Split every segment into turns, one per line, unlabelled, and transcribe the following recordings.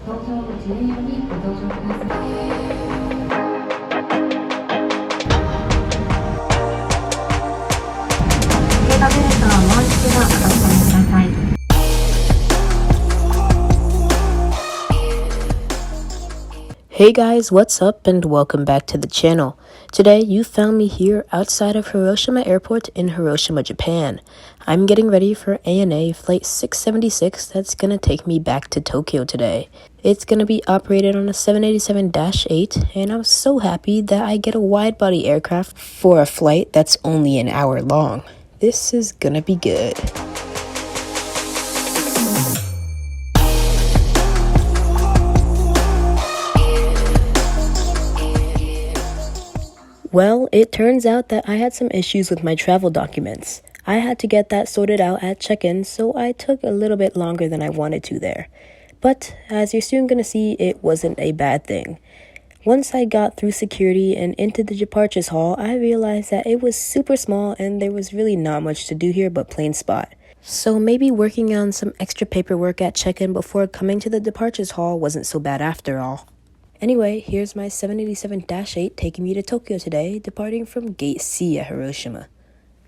搭乗口へよりご搭乗ください。映画ベルトはもう一度お確かめください。
Hey guys, what's up and welcome back to the channel. Today you found me here outside of Hiroshima Airport in Hiroshima, Japan. I'm getting ready for ANA flight 676 that's gonna take me back to Tokyo today. It's gonna be operated on a 787-8 and I'm so happy that I get a wide-body aircraft for a flight that's only an hour long. This is gonna be good. Well, it turns out that I had some issues with my travel documents. I had to get that sorted out at check-in, so I took a little bit longer than I wanted to there. But, as you're soon gonna see, it wasn't a bad thing. Once I got through security and into the departures hall, I realized that it was super small and there was really not much to do here but plain spot. So maybe working on some extra paperwork at check-in before coming to the departures hall wasn't so bad after all. Anyway, here's my 787-8 taking me to Tokyo today, departing from Gate C at Hiroshima.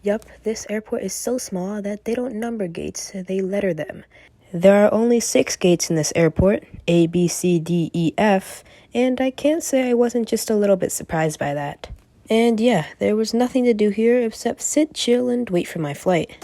Yup, this airport is so small that they don't number gates, they letter them. There are only 6 gates in this airport, A, B, C, D, E, F, and I can't say I wasn't just a little bit surprised by that. And yeah, there was nothing to do here except sit, chill, and wait for my flight.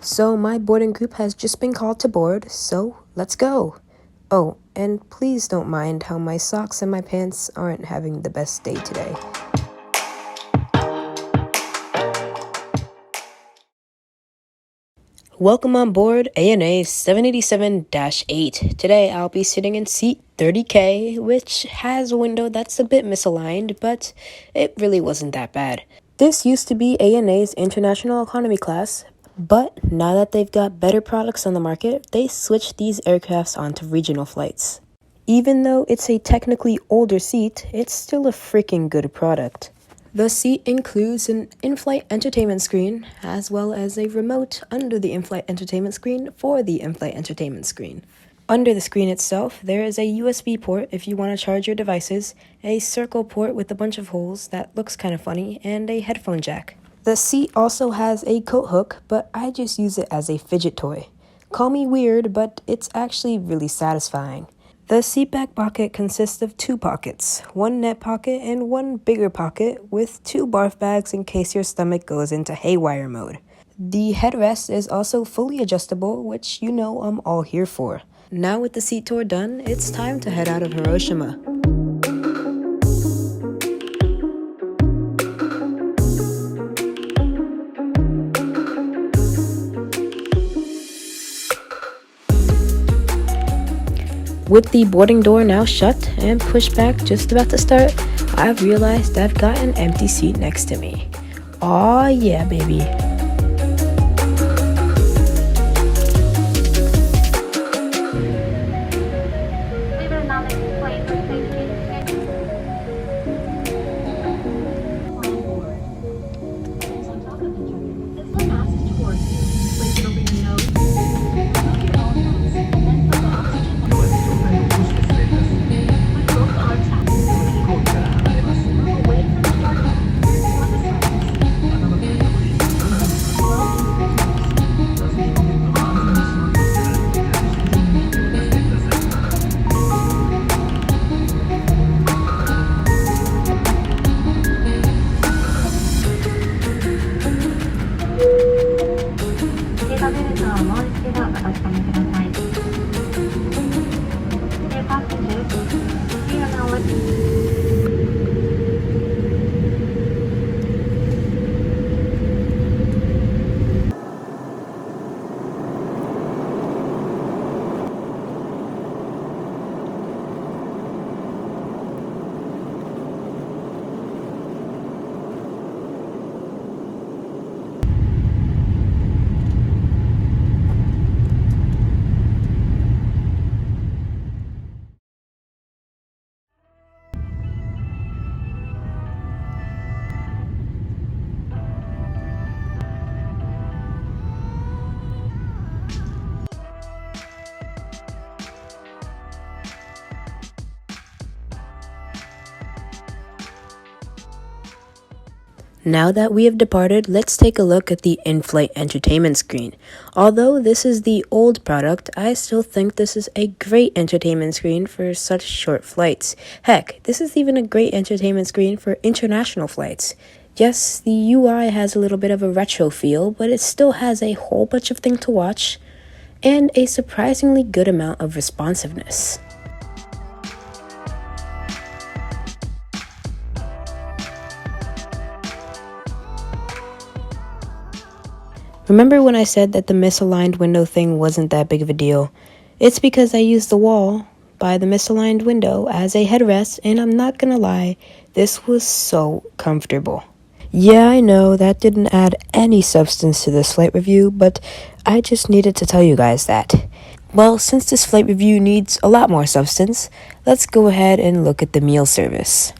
So my boarding group has just been called to board, so let's go. Oh, and please don't mind how my socks and my pants aren't having the best day today. Welcome on board ANA 787-8. Today I'll be sitting in seat 30K, which has a window that's a bit misaligned, but it really wasn't that bad. This used to be ANA's International Economy class, but now that they've got better products on the market, they switched these aircrafts onto regional flights. Even though it's a technically older seat, it's still a freaking good product. The seat includes an in-flight entertainment screen, as well as a remote under the in-flight entertainment screen for the in-flight entertainment screen. Under the screen itself, there is a USB port if you want to charge your devices, a circle port with a bunch of holes that looks kind of funny, and a headphone jack. The seat also has a coat hook, but I just use it as a fidget toy. Call me weird, but it's actually really satisfying. The seatback pocket consists of 2 pockets, one net pocket and one bigger pocket with 2 barf bags in case your stomach goes into haywire mode. The headrest is also fully adjustable, which you know I'm all here for. Now with the seat tour done, it's time to head out of Hiroshima. With the boarding door now shut and pushback just about to start, I've realized I've got an empty seat next to me. Aw yeah, baby. Now that we have departed, let's take a look at the in-flight entertainment screen. Although this is the old product, I still think this is a great entertainment screen for such short flights. Heck, this is even a great entertainment screen for international flights. Yes, the UI has a little bit of a retro feel, but it still has a whole bunch of things to watch and a surprisingly good amount of responsiveness. Remember when I said that the misaligned window thing wasn't that big of a deal? It's because I used the wall by the misaligned window as a headrest, and I'm not gonna lie, this was so comfortable. Yeah, I know that didn't add any substance to this flight review, but I just needed to tell you guys that. Well, since this flight review needs a lot more substance, let's go ahead and look at the meal service.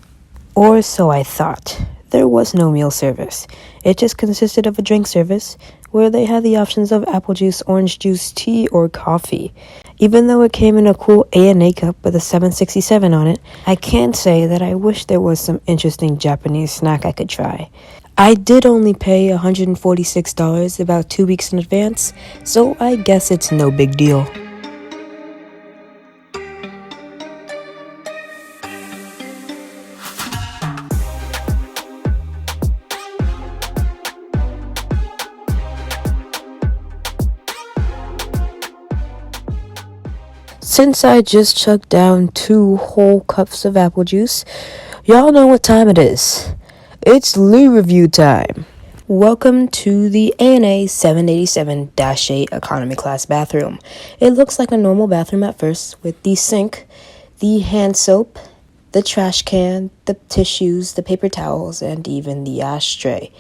Or so I thought. There was no meal service. It just consisted of a drink service where they had the options of apple juice, orange juice, tea, or coffee. Even though it came in a cool ANA cup with a 767 on it, I can say that I wish there was some interesting Japanese snack I could try. I did only pay $146 about 2 weeks in advance, so I guess it's no big deal. Since I just chugged down 2 whole cups of apple juice, y'all know what time it is. It's Loo review time. Welcome to the ANA 787-8 economy class bathroom. It looks like a normal bathroom at first with the sink, the hand soap, the trash can, the tissues, the paper towels, and even the ashtray.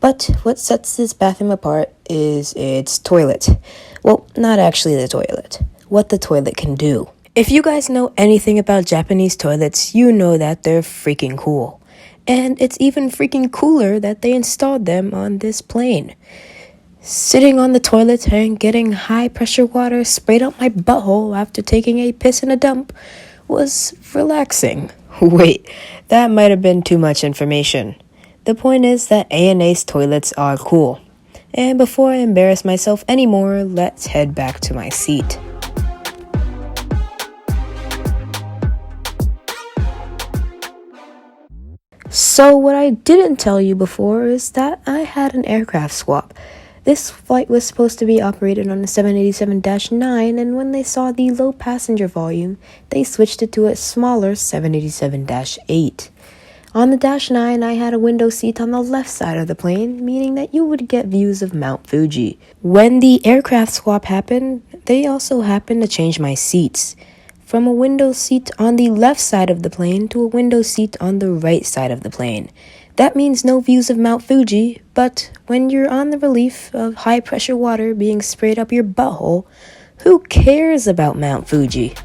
But what sets this bathroom apart is its toilet. Well, not actually the toilet. What the toilet can do. If you guys know anything about Japanese toilets, you know that they're freaking cool. And it's even freaking cooler that they installed them on this plane. Sitting on the toilet and getting high pressure water sprayed up my butthole after taking a piss in a dump was relaxing. Wait, that might have been too much information. The point is that ANA's toilets are cool. And before I embarrass myself anymore, let's head back to my seat. So what I didn't tell you before is that I had an aircraft swap. This flight was supposed to be operated on a 787-9, and when they saw the low passenger volume, they switched it to a smaller 787-8. On the Dash 9, I had a window seat on the left side of the plane, meaning that you would get views of Mount Fuji. When the aircraft swap happened, they also happened to change my seats. From a window seat on the left side of the plane to a window seat on the right side of the plane. That means no views of Mount Fuji, but when you're on the relief of high pressure water being sprayed up your butthole, who cares about Mount Fuji?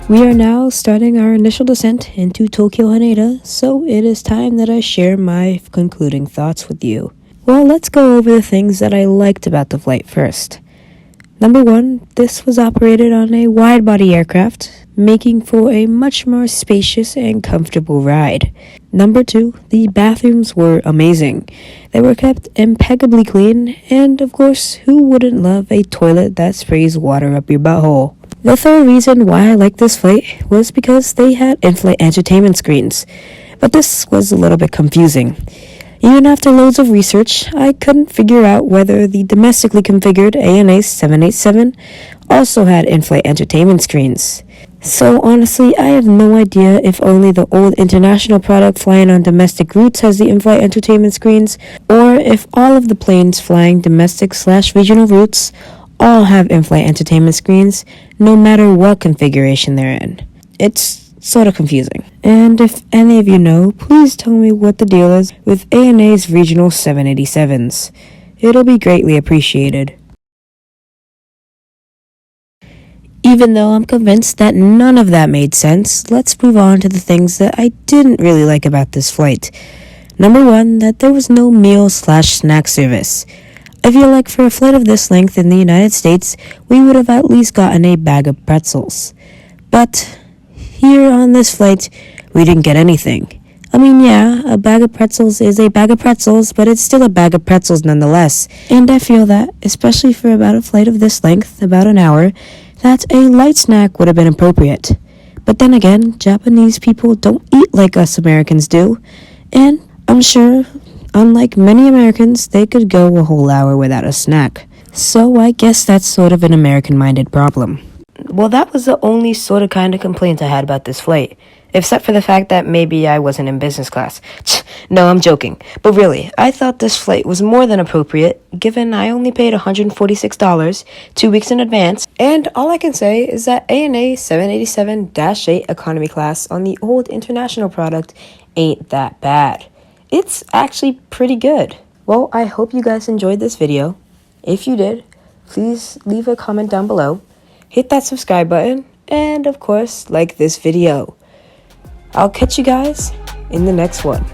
We are now starting our initial descent into Tokyo Haneda, so it is time that I share my concluding thoughts with you. Well, let's go over the things that I liked about the flight first. Number 1, this was operated on a wide-body aircraft, making for a much more spacious and comfortable ride. Number 2, the bathrooms were amazing. They were kept impeccably clean, and of course, who wouldn't love a toilet that sprays water up your butthole? The third reason why I liked this flight was because they had in-flight entertainment screens, but this was a little bit confusing. Even after loads of research, I couldn't figure out whether the domestically configured ANA 787 also had in-flight entertainment screens. So honestly, I have no idea if only the old international product flying on domestic routes has the in-flight entertainment screens, or if all of the planes flying domestic/regional routes all have in-flight entertainment screens, no matter what configuration they're in. It's sort of confusing. And if any of you know, please tell me what the deal is with ANA's regional 787s. It'll be greatly appreciated. Even though I'm convinced that none of that made sense, let's move on to the things that I didn't really like about this flight. Number 1, that there was no meal/snack service. I feel like for a flight of this length in the United States, we would have at least gotten a bag of pretzels. But here on this flight, we didn't get anything. I mean, yeah, a bag of pretzels is a bag of pretzels, but it's still a bag of pretzels nonetheless. And I feel that, especially for about a flight of this length, about an hour, that a light snack would have been appropriate. But then again, Japanese people don't eat like us Americans do. And I'm sure, unlike many Americans, they could go a whole hour without a snack. So I guess that's sort of an American-minded problem. Well, that was the only sort of kind of complaint I had about this flight. Except for the fact that maybe I wasn't in business class. No, I'm joking. But really, I thought this flight was more than appropriate, given I only paid $146 2 weeks in advance. And all I can say is that ANA 787-8 economy class on the old international product ain't that bad. It's actually pretty good. Well, I hope you guys enjoyed this video. If you did, please leave a comment down below. Hit that subscribe button, and of course, like this video. I'll catch you guys in the next one.